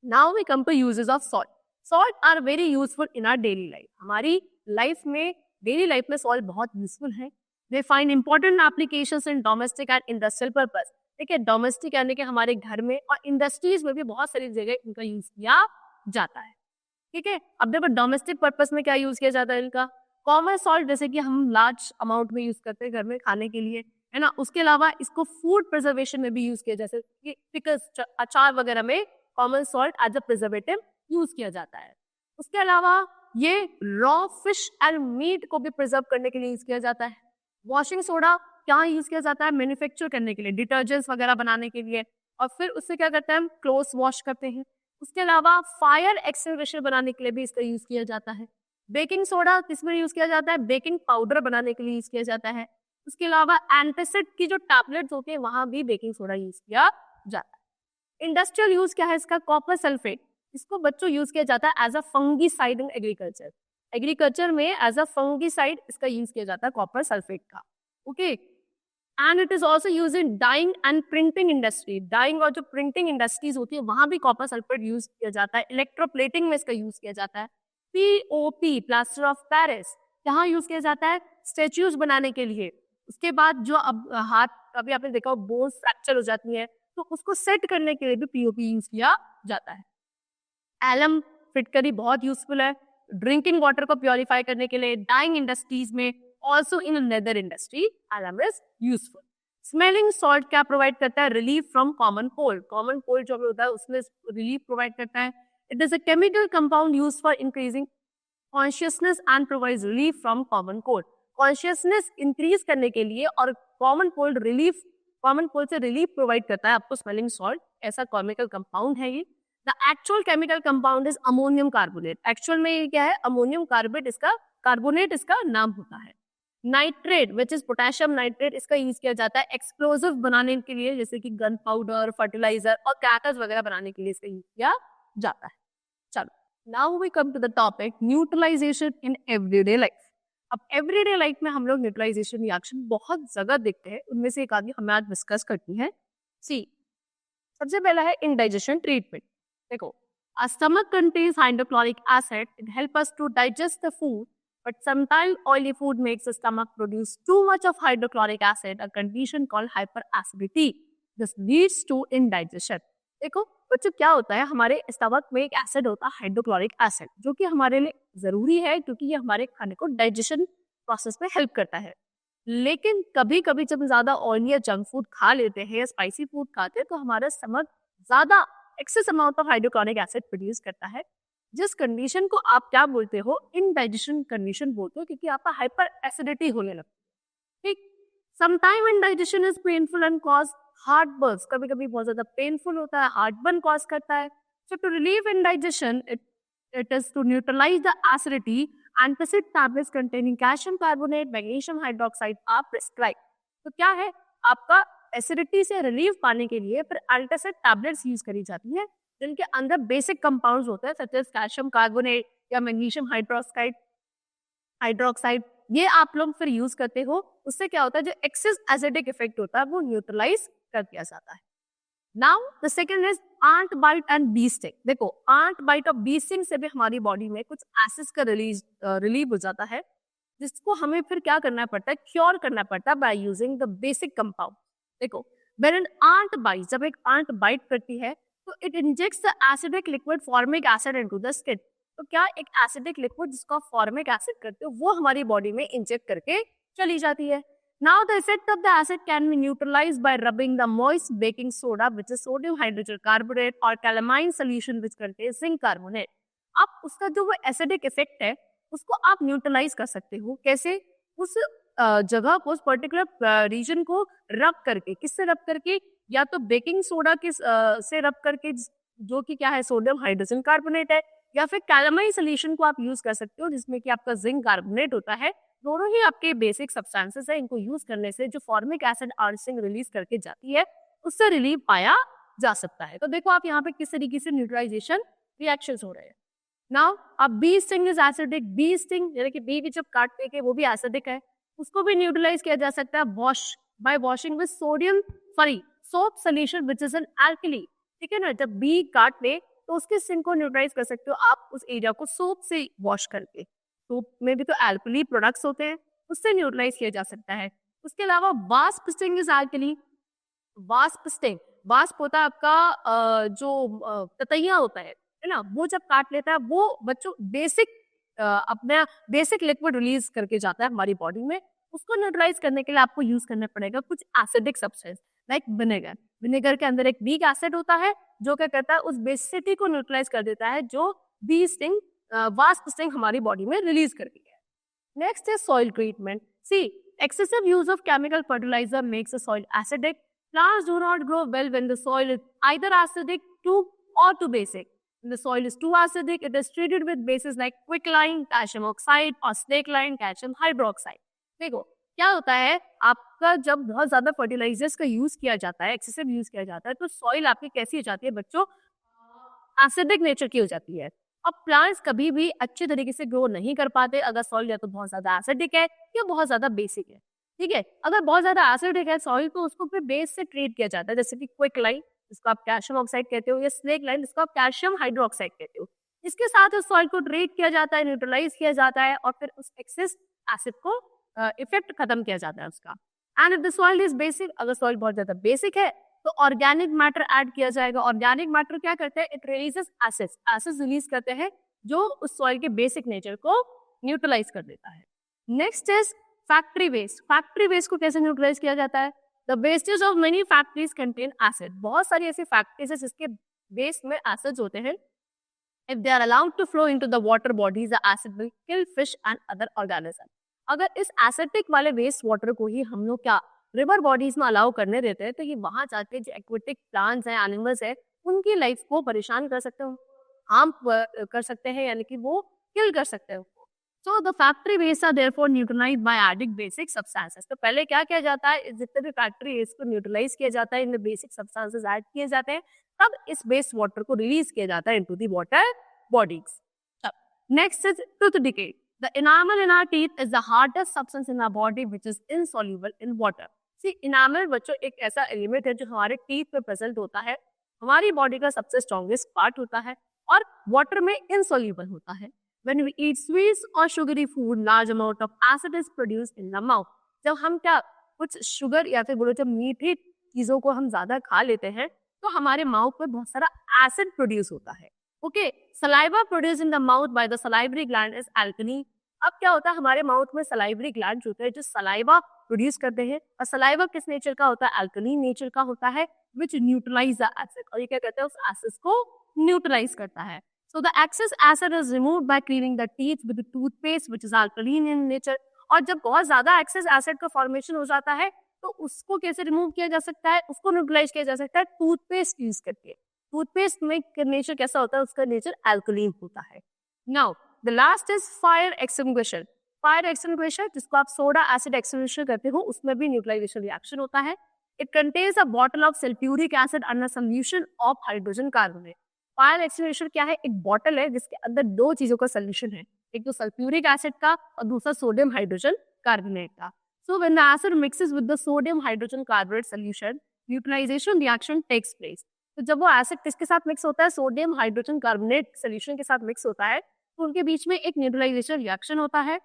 now we come to uses of salt. Salt are very useful in our daily life. हमारी लाइफ में डेली लाइफ में सॉल्ट बहुत यूजफुल है। They find important applications in domestic and industrial purpose. ठीक है, डोमेस्टिक यानी कि हमारे घर में और इंडस्ट्रीज में भी बहुत सारी जगह इनका यूज किया जाता है। ठीक है, अब देखो डोमेस्टिक पर्पस में क्या यूज किया जाता है इनका। कॉमन सॉल्ट जैसे कि हम लार्ज अमाउंट में यूज करते हैं घर में खाने के लिए, है ना। उसके अलावा इसको फूड प्रिजर्वेशन में भी यूज किया, जैसे कि पिकल्स, अचार वगैरह में common salt as a preservative use किया जाता है। उसके अलावा ये रॉ फिश एंड मीट को भी प्रिजर्व करने के लिए यूज किया जाता है। वॉशिंग सोडा क्या यूज किया जाता है, मैन्युफैक्चर करने के लिए, डिटर्जेंट्स वगैरह बनाने के लिए, और फिर उससे क्या करते हैं हम क्लोथ्स वॉश करते हैं। उसके अलावा फायर एक्सटिंग्विशर बनाने के लिए भी इसका यूज किया जाता है। बेकिंग सोडा किसमें यूज किया जाता है, बेकिंग पाउडर बनाने के लिए यूज किया जाता है। उसके अलावा एंटासिड की जो टैबलेट्स होती है वहां भी बेकिंग सोडा यूज किया जाता है। इंडस्ट्रियल यूज क्या है इसका, कॉपर सल्फेट। इसको बच्चों यूज किया जाता है as a fungicide in agriculture. Agriculture में एज अ फंगीसाइड इसका यूज किया जाता है कॉपर सल्फेट का। Okay, and it is also use in dyeing and printing industry. Dyeing और जो प्रिंटिंग इंडस्ट्रीज होती है वहां भी कॉपर सल्फेट यूज किया जाता है। इलेक्ट्रोप्लेटिंग में इसका यूज किया जाता है। पीओपी, प्लास्टर ऑफ पेरिस, यहाँ यूज किया जाता है स्टेच्यूज बनाने के लिए। उसके बाद जो अब हाथ, कभी आपने देखा हो बोन्स फ्रैक्चर हो जाती है तो उसको सेट करने के लिए भी पीओपी यूज किया जाता है। एलम फिटकरी बहुत यूजफुल है ड्रिंकिंग वाटर को प्योरीफाई करने के लिए। डाइंग इंडस्ट्रीज में, also in leather industry, alum is useful. Smelling salt क्या प्रोवाइड करता है, relief from common cold. Common cold जो होता है उसमें रिलीफ प्रोवाइड करता है। It is a chemical compound use for increasing consciousness and provides relief from common cold. Consciousness increase करने के लिए और कॉमन कोल्ड से रिलीफ प्रोवाइड करता है आपको स्मेलिंग सॉल्ट। ऐसा केमिकल कंपाउंड है ये। The actual chemical compound is ammonium carbonate. Actual में ये क्या है, अमोनियम कार्बोनेट इसका नाम होता है। Nitrate which is potassium nitrate, इसका यूज किया जाता है एक्सप्लोजिव बनाने के लिए, जैसे कि गन पाउडर, फर्टिलाइजर और क्रैकर्स वगैरह बनाने के लिए इसका यूज किया जाता है। चलो, now we come to the topic neutralization in everyday life. अब एवरीडे लाइफ में हम लोग न्यूट्रलाइजेशन रिएक्शन बहुत जगह देखते हैं, उनमें से एक आदमी हमें आज डिस्कस करनी है। सी, सबसे पहला है इंडाइजेशन ट्रीटमेंट। देखो, our stomach contains hydrochloric acid. It helps us to digest the food, but sometimes oily food makes the stomach produce too much of hydrochloric acid, a condition called hyperacidity. This leads to indigestion. देखो बच्चों, क्या होता है, हमारे stomach में एक acid होता है हाइड्रोक्लोरिक एसिड, जो कि हमारे लिए जरूरी है क्योंकि ये हमारे खाने को डाइजेशन प्रोसेस में हेल्प करता है। लेकिन कभी कभी जब ज्यादा ऑयली या जंक फूड खा लेते हैं या स्पाइसी फूड खाते हैं तो हमारा स्टमक ज्यादा excess amount of hydrochloric acid produce करता है, जिस कंडीशन को आप क्या बोलते हो, इनडाइजेशन कंडीशन बोलते हो, क्योंकि आपका हाइपर एसिडिटी होने लगती है। ठीक, sometime indigestion is painful and cause heart burn. कभी कभी बहुत ज्यादा पेनफुल होता है, हार्ट बर्न कॉज करता है। So to relieve indigestion it is to neutralize the acidity, antacid tablets containing calcium carbonate, magnesium hydroxide are prescribed. तो क्या है, आपका एसिडिटी से रिलीफ पाने के लिए फिर एंटासिड टैबलेट्स यूज करी जाती है, जिनके अंदर बेसिक कंपाउंड्स होते हैं सच एज कैल्शियम कार्बोनेट या मैग्नीशियम हाइड्रोक्साइड। ये आप लोग फिर यूज करते हो। उससे क्या होता है, जो एक्सेस एसिडिक इफेक्ट होता है वो न्यूट्रलाइज कर दिया जाता है। Now the second is ant bite and bee sting. देखो, आंट बाइट और बी स्टिंग से भी हमारी बॉडी में कुछ एसिड्स का रिलीव हो जाता है, जिसको हमें फिर क्या करना पड़ता है, क्योर करना पड़ता है by using the basic compound. देखो, when an ant bites, जब एक आंट बाइट करती है तो it injects the acidic liquid formic acid into the skin. तो क्या एक एसिडिक लिक्विड जिसको फॉर्मिक एसिड करते हो वो हमारी बॉडी में इंजेक्ट करके चली जाती है। Now the effect of the acid can be neutralized by rubbing the moist baking soda, which is sodium hydrogen carbonate, or calamine solution which contains zinc carbonate. अब उसका जो वो एसिडिक इफेक्ट है उसको आप न्यूट्रलाइज कर सकते हो। कैसे, उस जगह को, उस पर्टिकुलर रीजन को रब करके, किससे रब करके, या तो बेकिंग सोडा के से रब करके, जो कि क्या है, सोडियम हाइड्रोजन कार्बोनेट है, या फिर कैलामाइन सोल्यूशन को आप यूज कर सकते हो जिसमें कि आपका जिंक कार्बोनेट होता है। दोनों ही आपके बेसिक सब्सटेंसेस है, इनको यूज करने से जो फॉर्मिक एसिड आर्सिंग रिलीज करके जाती है उससे रिलीफ पाया जा सकता है। तो देखो आप यहाँ पे किस तरीके से न्यूट्रलाइजेशन रिएक्शंस हो रहे हैं। नाउ अब bee sting is acidic. Bee sting यानी कि बी भी जब काटने के वो भी एसिडिक है, उसको भी न्यूट्रलाइज किया जा सकता है bye washing with sodium soap solution which is an alkali. ठीक है ना, जब बी काट ले तो उसके स्टिंग को न्यूट्रलाइज कर सकते हो आप उस एरिया को सोप से वॉश करके। तो में भी तो एल्कली प्रोडक्ट्स होते हैं, उससे न्यूट्रलाइज किया जा सकता है। उसके अलावा wasp sting is alkali. Wasp sting, wasp होता है आपका जो ततैया होता है ना, वो जब काट लेता है वो बच्चों बेसिक अपना बेसिक लिक्विड रिलीज करके जाता है हमारी बॉडी में। उसको न्यूट्रलाइज करने के लिए आपको यूज करना पड़ेगा कुछ acidic substance like vinegar. Vinegar के अंदर एक वीक एसिड होता है जो क्या करता है उस बेसिसिटी को न्यूट्रलाइज कर देता है जो बी स्टिंग वास्प स्टिंग हमारी बॉडी में रिलीज करती है। Next is soil treatment. See, excessive use of chemical fertilizer makes the soil acidic. Plants do not grow well when the soil is either acidic or too basic. When the soil is too acidic, it is treated with bases like quicklime, calcium oxide or snakeline, calcium hydroxide. देखो क्या होता है, आपका जब बहुत ज्यादा fertilisers का use किया जाता है, एक्सेसिव यूज किया जाता है, तो सॉइल आपकी कैसी हो जाती है बच्चों, एसिडिक नेचर की हो जाती है। अब प्लांट्स कभी भी अच्छे तरीके से ग्रो नहीं कर पाते अगर सॉइल या तो बहुत ज्यादा एसिडिक है या बहुत ज्यादा बेसिक है। ठीक है, अगर बहुत ज्यादा एसिडिक है सॉइल तो उसको फिर बेस से ट्रीट किया जाता है, जैसे कि क्विक लाइन जिसको आप कैल्शियम ऑक्साइड कहते हो, या स्नेक लाइन जिसको आप कैल्शियम हाइड्रोक्साइड कहते हो। इसके साथ उस सॉइल को ट्रीट किया जाता है, न्यूट्रलाइज किया जाता है और फिर उस एक्सेस एसिड को इफेक्ट खत्म किया जाता है उसका। And if the soil is basic, अगर सॉइल बहुत ज्यादा बेसिक है तो ऑर्गेनिक मैटर ऐड किया जाएगा। ऑर्गेनिक मैटर क्या करते हैं, it releases acids, acids release करते हैं जो उस सॉइल के बेसिक नेचर को न्यूट्रलाइज कर देता है। Next is factory waste. Factory waste को कैसे न्यूट्रलाइज किया जाता है, the wastage of many factories contain acid. बहुत सारी ऐसी फैक्ट्रीज है जिसके वेस्ट में एसिड्स होते हैं। If they are allowed to flow into the water bodies, the acid will kill fish and other organism. अगर इस एसिडिक वाले वेस्ट वाटर को ही हम लोग क्या रिवर बॉडीज में अलाउ करने देते हैं तो ये वहां जाके जो एक्वेटिक प्लांट्स हैं, एनिमल्स है, उनकी लाइफ को परेशान कर सकते हैं, हार्म कर सकते हैं, यानी कि वो किल कर सकते हैं उसको। So the factory waste are therefore neutralized by adding basic substances. तो पहले क्या किया जाता है, जितने भी फैक्ट्री वेस्ट को न्यूट्रलाइज किया जाता है, इनमें बेसिक सब्सटेंसेस ऐड किए जाते हैं, तब इस वेस्ट वाटर को रिलीज किया जाता है into the water bodies. Next is tooth decay. The enamel in our teeth is the hardest substance in our body which is insoluble in water. See, enamel बच्चों एक ऐसा एलिमेंट है जो हमारे टीथ पे प्रेजेंट होता है, हमारी बॉडी का सबसे स्ट्रॉन्गेस्ट पार्ट होता है और वाटर में इनसॉल्यूबल होता है। When we eat sweets or sugary food, large amount of acid is produced in the mouth. जब हम क्या कुछ शुगर या फिर बोलो जब मीठी चीजों को हम ज्यादा खा लेते हैं तो हमारे माउथ में बहुत सारा एसिड प्रोड्यूस होता है। Okay, saliva produce in the mouth by the salivary gland is alkali. अब क्या होता है, हमारे माउथ में सलाइवरी ग्लैंड होते हैं जो सलाइवा प्रोड्यूस करते हैं, और सलाइवा किस नेचर का होता है, अल्कलीन नेचर का होता है, विच न्यूट्रलाइज द एसिड। और ये क्या करता है, उस एसिड को न्यूट्रलाइज करता है। So the excess acid is removed by cleaning the teeth with toothpaste which is alkaline in nature. और जब बहुत ज्यादा एक्सेस एसिड का फॉर्मेशन हो जाता है तो उसको कैसे रिमूव किया जा सकता है, उसको न्यूट्रलाइज किया जा सकता है टूथपेस्ट यूज करके। टूथपेस्ट में नेचर कैसा होता है, उसका नेचर अल्कलीन होता है। Now the last is fire extinguisher. Fire extinguisher जिसको आप सोडा एसिड एक्सटिंग्विशर कहते हो, उसमें भी न्यूट्रलाइजेशन रिएक्शन होता है। It contains a bottle of sulphuric acid under solution of hydrogen carbonate. Fire extinguisher क्या है, एक बॉटल है जिसके अंदर दो चीजों का सोल्यूशन है, एक तो सल्फ्यूरिक एसिड का और दूसरा सोडियम हाइड्रोजन कार्बोनेट का। So when the acid mixes with the sodium hydrogen carbonate solution, neutralization reaction takes place. तो जब वो एसिड किसके साथ मिक्स होता है, सोडियम हाइड्रोजन कार्बोनेट सोल्यूशन के साथ मिक्स होता है, तो उनके बीच में एक न्यूट्रलाइजेशन रिएक्शन होता है।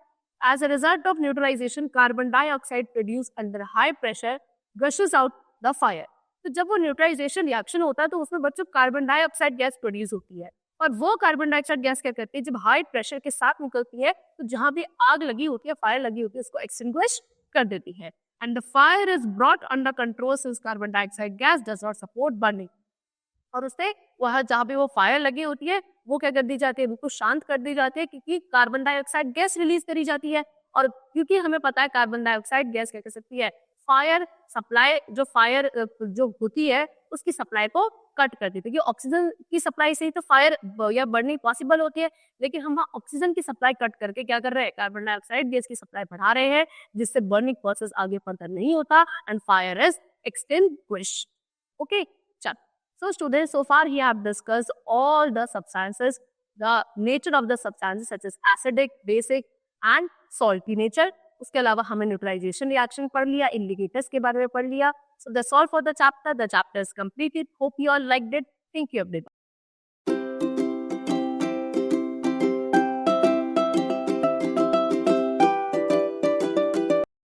As a result of neutralisation, carbon dioxide produce under high pressure gushes out the fire. तो जब वो न्यूट्रलाइजेशन रिएक्शन होता है तो उसमें बच्चों कार्बन डाइऑक्साइड गैस प्रोड्यूस होती है, और वो कार्बन डाइऑक्साइड गैस क्या करती है, जब हाई प्रेशर के साथ निकलती है तो जहां भी आग लगी होती है, फायर लगी होती है, उसको एक्सटिंग्विश कर देती है। And the fire is brought under control since carbon dioxide gas does not support burning. और उससे वह जहाँ पे वो फायर लगी होती है वो क्या कर दी जाती है, उनको शांत कर दी जाती है, क्योंकि कार्बन डाइऑक्साइड गैस रिलीज करी जाती है। और क्योंकि हमें पता है कार्बन डाइऑक्साइड गैस क्या कर सकती है, फायर सप्लाई जो फायर जो होती है उसकी सप्लाई को कट कर देती है। क्योंकि ऑक्सीजन की सप्लाई से ही तो फायर या बर्निंग पॉसिबल होती है, लेकिन हम ऑक्सीजन की सप्लाई कट करके क्या कर रहे हैं, कार्बन डाइऑक्साइड गैस की सप्लाई बढ़ा रहे हैं, जिससे बर्निंग प्रोसेस आगे फर्दर नहीं होता and fire is extinguished. Okay, चल। So students, so far we have discussed all the substances, the nature of the substances such as acidic, basic and salty nature. उसके अलावा हमने न्यूट्रलाइजेशन रिएक्शन पढ़ लिया, indicators के बारे में पढ़ लिया. So that's all for the chapter. The chapter is completed. Hope you all liked it. Thank you everyone.